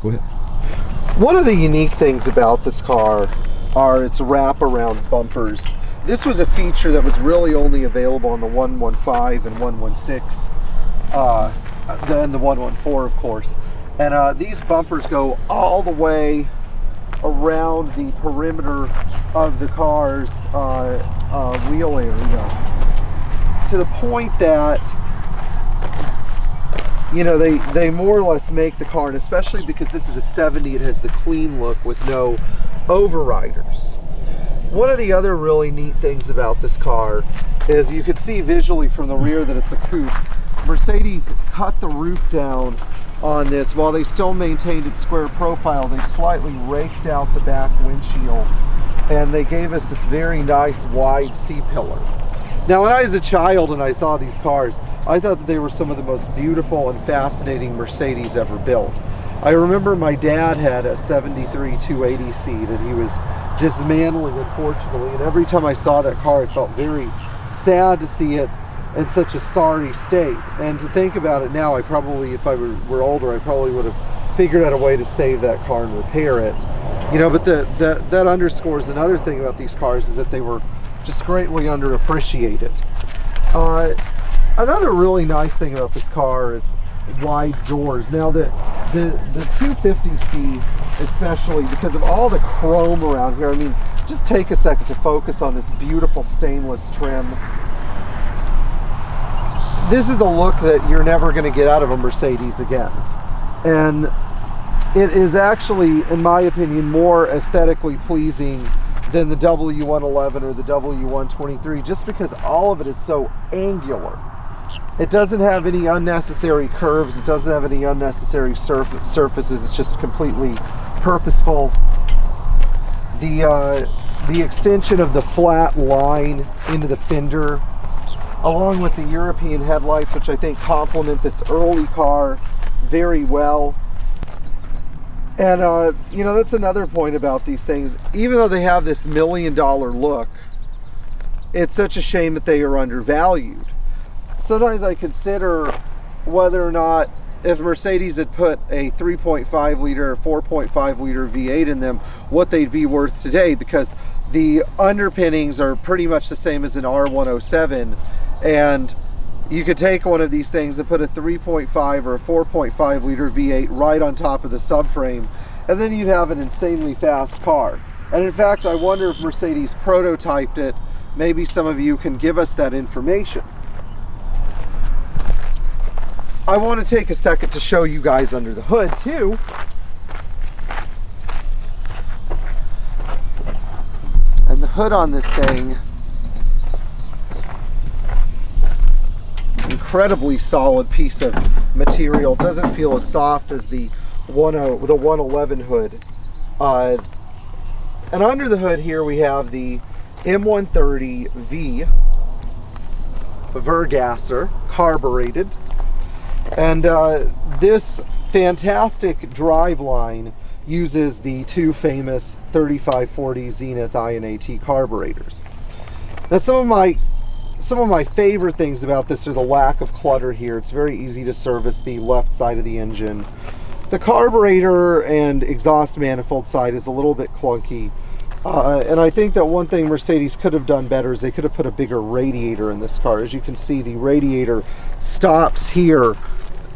Go ahead. One of the unique things about this car are its wraparound bumpers. This was a feature that was really only available on the 115 and 116, and the 114, of course. And these bumpers go all the way around the perimeter of the car's wheel area, to the point that, you know, they more or less make the car, and especially because this is a 70, it has the clean look with no overriders. One of the other really neat things about this car is you can see visually from the rear that it's a coupe. Mercedes cut the roof down on this. While they still maintained its square profile, they slightly raked out the back windshield, and they gave us this very nice wide C-pillar. Now, when I was a child and I saw these cars, I thought that they were some of the most beautiful and fascinating Mercedes ever built. I remember my dad had a 73 280C that he was dismantling, unfortunately, and every time I saw that car, I felt very sad to see it in such a sorry state. And to think about it now, I probably, if I were older, I probably would have figured out a way to save that car and repair it. You know, but that underscores another thing about these cars, is that they were just greatly underappreciated. Another really nice thing about this car is wide doors. Now the 250C, especially because of all the chrome around here, I mean, just take a second to focus on this beautiful stainless trim. This is a look that you're never going to get out of a Mercedes again. And it is actually, in my opinion, more aesthetically pleasing than the W111 or the W123, just because all of it is so angular. It doesn't have any unnecessary curves. It doesn't have any unnecessary surfaces. It's just completely purposeful. The extension of the flat line into the fender, along with the European headlights, which I think complement this early car very well. And you know, that's another point about these things. Even though they have this $1 million look, it's such a shame that they are undervalued. Sometimes I consider whether or not, if Mercedes had put a 3.5 liter or 4.5 liter V8 in them, what they'd be worth today, because the underpinnings are pretty much the same as an R107, and you could take one of these things and put a 3.5 or a 4.5 liter V8 right on top of the subframe, and then you'd have an insanely fast car. And in fact, I wonder if Mercedes prototyped it. Maybe some of you can give us that information. I want to take a second to show you guys under the hood too. And the hood on this thing, incredibly solid piece of material. Doesn't feel as soft as the 111 hood. And under the hood here we have the M130V Vergasser, carbureted. And this fantastic driveline uses the two famous 3540 Zenith INAT carburetors. Now, some of my favorite things about this are the lack of clutter here. It's very easy to service the left side of the engine. The carburetor and exhaust manifold side is a little bit clunky. And I think that one thing Mercedes could have done better is they could have put a bigger radiator in this car. As you can see, the radiator stops here.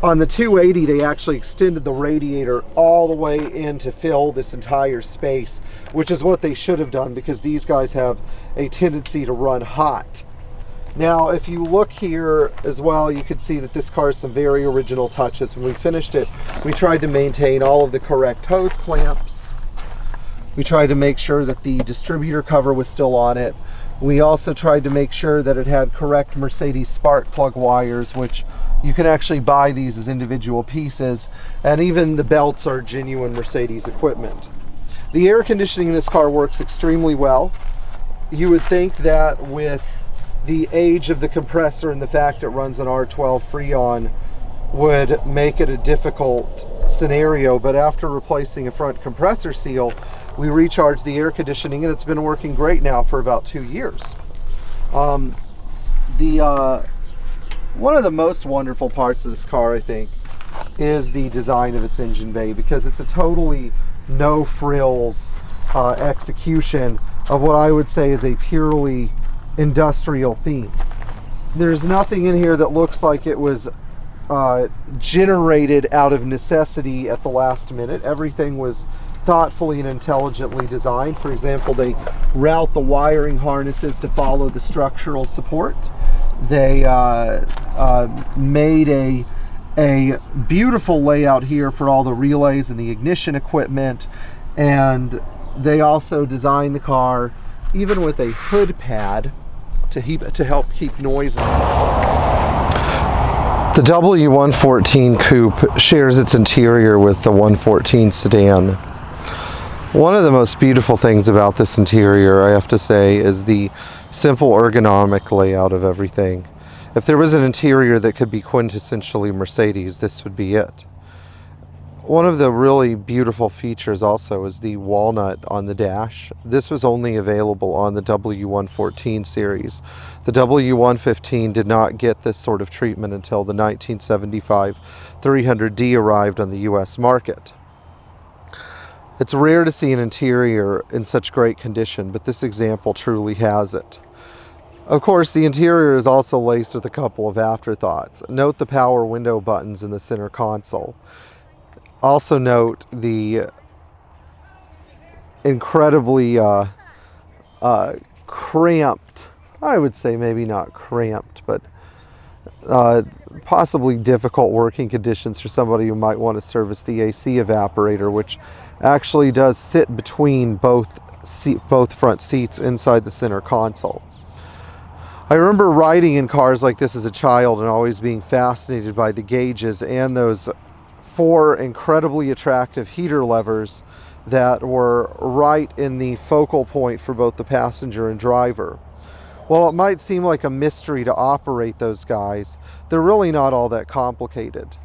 On the 280, they actually extended the radiator all the way in to fill this entire space, which is what they should have done, because these guys have a tendency to run hot. Now, if you look here as well, you can see that this car has some very original touches. When we finished it, we tried to maintain all of the correct hose clamps. We tried to make sure that the distributor cover was still on it. We also tried to make sure that it had correct Mercedes spark plug wires, which you can actually buy these as individual pieces, and even the belts are genuine Mercedes equipment. The air conditioning in this car works extremely well. You would think that with the age of the compressor and the fact it runs an R12 Freon would make it a difficult scenario, but after replacing a front compressor seal, we recharged the air conditioning, and it's been working great now for about 2 years. One of the most wonderful parts of this car, I think, is the design of its engine bay, because it's a totally no frills execution of what I would say is a purely industrial theme. There's nothing in here that looks like it was generated out of necessity at the last minute. Everything was thoughtfully and intelligently designed. For example, they route the wiring harnesses to follow the structural support. They made a beautiful layout here for all the relays and the ignition equipment, and they also designed the car even with a hood pad to help keep noise out. The W114 Coupe shares its interior with the 114 sedan. One of the most beautiful things about this interior, I have to say, is the simple ergonomic layout of everything. If there was an interior that could be quintessentially Mercedes, this would be it. One of the really beautiful features also is the walnut on the dash. This was only available on the W114 series. The W115 did not get this sort of treatment until the 1975 300D arrived on the US market. It's rare to see an interior in such great condition, but this example truly has it. Of course, the interior is also laced with a couple of afterthoughts. Note the power window buttons in the center console. Also note the incredibly cramped, I would say maybe not cramped, but possibly difficult working conditions for somebody who might want to service the AC evaporator, which actually does sit between both front seats inside the center console. I remember riding in cars like this as a child and always being fascinated by the gauges and those 4 incredibly attractive heater levers that were right in the focal point for both the passenger and driver. While it might seem like a mystery to operate those guys, they're really not all that complicated.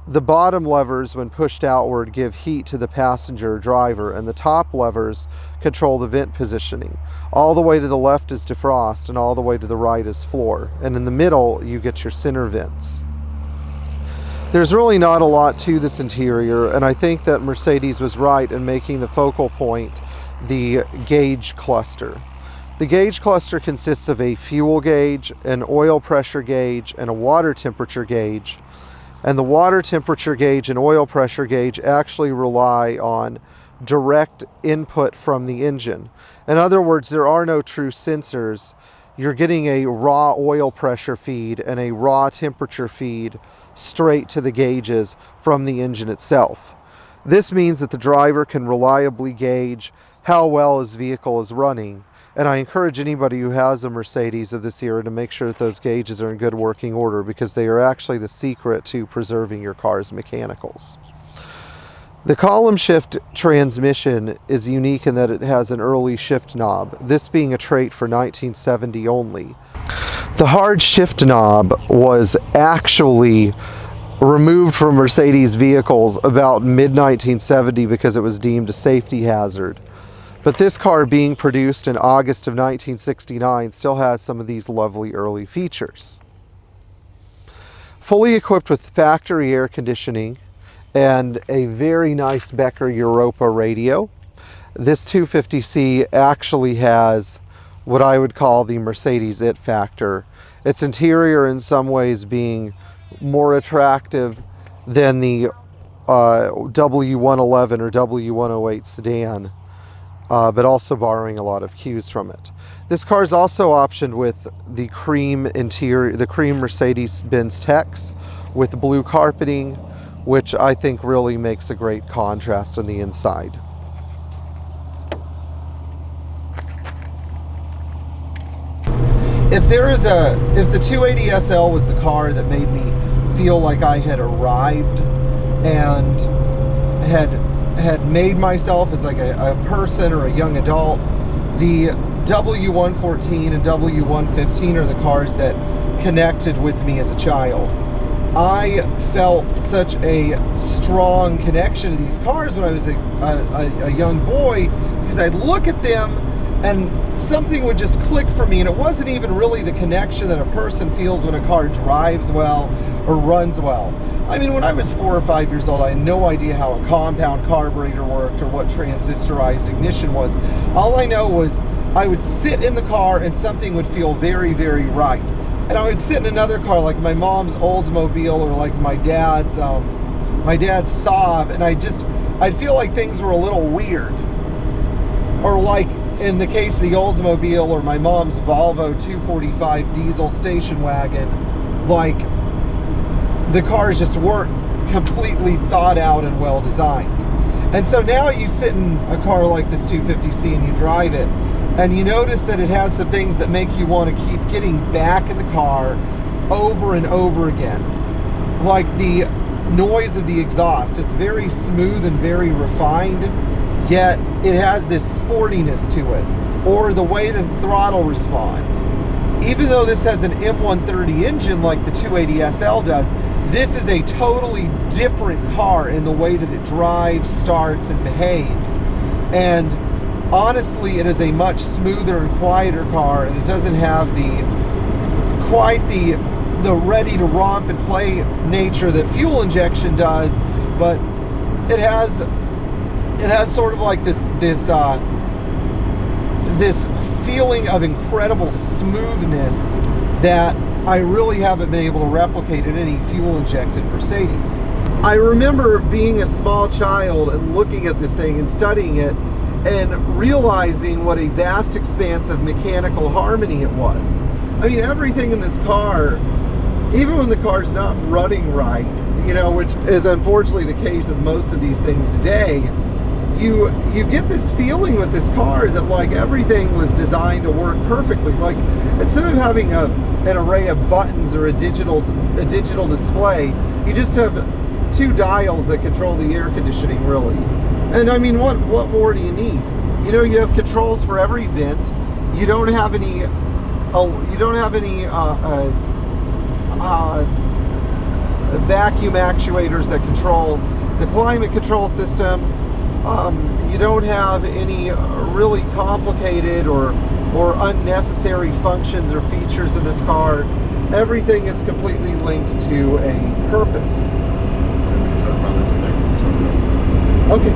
The bottom levers, when pushed outward, give heat to the passenger or driver, and the top levers control the vent positioning. All the way to the left is defrost, and all the way to the right is floor. And in the middle, you get your center vents. There's really not a lot to this interior, and I think that Mercedes was right in making the focal point the gauge cluster. The gauge cluster consists of a fuel gauge, an oil pressure gauge, and a water temperature gauge. And the water temperature gauge and oil pressure gauge actually rely on direct input from the engine. In other words, there are no true sensors. You're getting a raw oil pressure feed and a raw temperature feed straight to the gauges from the engine itself. This means that the driver can reliably gauge how well his vehicle is running. And I encourage anybody who has a Mercedes of this era to make sure that those gauges are in good working order, because they are actually the secret to preserving your car's mechanicals. The column shift transmission is unique in that it has an early shift knob, this being a trait for 1970 only. The hard shift knob was actually removed from Mercedes vehicles about mid-1970 because it was deemed a safety hazard. But this car, being produced in August of 1969, still has some of these lovely early features. Fully equipped with factory air conditioning and a very nice Becker Europa radio, this 250C actually has what I would call the Mercedes it factor. Its interior in some ways being more attractive than the W111 or W108 sedan. But also borrowing a lot of cues from it. This car is also optioned with the cream interior, the cream Mercedes-Benz Tex with blue carpeting, which I think really makes a great contrast on the inside. If the 280 SL was the car that made me feel like I had arrived and had made myself as like a person or a young adult, the W114 and W115 are the cars that connected with me as a child. I felt such a strong connection to these cars when I was a young boy, because I'd look at them and something would just click for me, and it wasn't even really the connection that a person feels when a car drives well or runs well. I mean, when I was 4 or 5 years old, I had no idea how a compound carburetor worked or what transistorized ignition was. All I know was I would sit in the car and something would feel very, very right. And I would sit in another car, like my mom's Oldsmobile or like my dad's Saab, and I'd feel like things were a little weird. Or like in the case of the Oldsmobile or my mom's Volvo 245 diesel station wagon, like the cars just weren't completely thought out and well designed. And so now you sit in a car like this 250C and you drive it, and you notice that it has some things that make you want to keep getting back in the car over and over again. Like the noise of the exhaust. It's very smooth and very refined, yet it has this sportiness to it. Or the way that the throttle responds. Even though this has an M130 engine like the 280SL does, this is a totally different car in the way that it drives, starts, and behaves. And honestly, it is a much smoother and quieter car, and it doesn't have quite the ready to romp and play nature that fuel injection does, but it has sort of like this feeling of incredible smoothness that I really haven't been able to replicate in any fuel-injected Mercedes. I remember being a small child and looking at this thing and studying it and realizing what a vast expanse of mechanical harmony it was. I mean, everything in this car, even when the car's not running right, you know, which is unfortunately the case with most of these things today, you get this feeling with this car that like everything was designed to work perfectly. Like instead of having an array of buttons or a digital display, you just have 2 dials that control the air conditioning, really. And I mean, what more do you need? You know, you have controls for every vent. You don't have any vacuum actuators that control the climate control system. You don't have any really complicated or unnecessary functions or features in this car. Everything is completely linked to a purpose. Okay.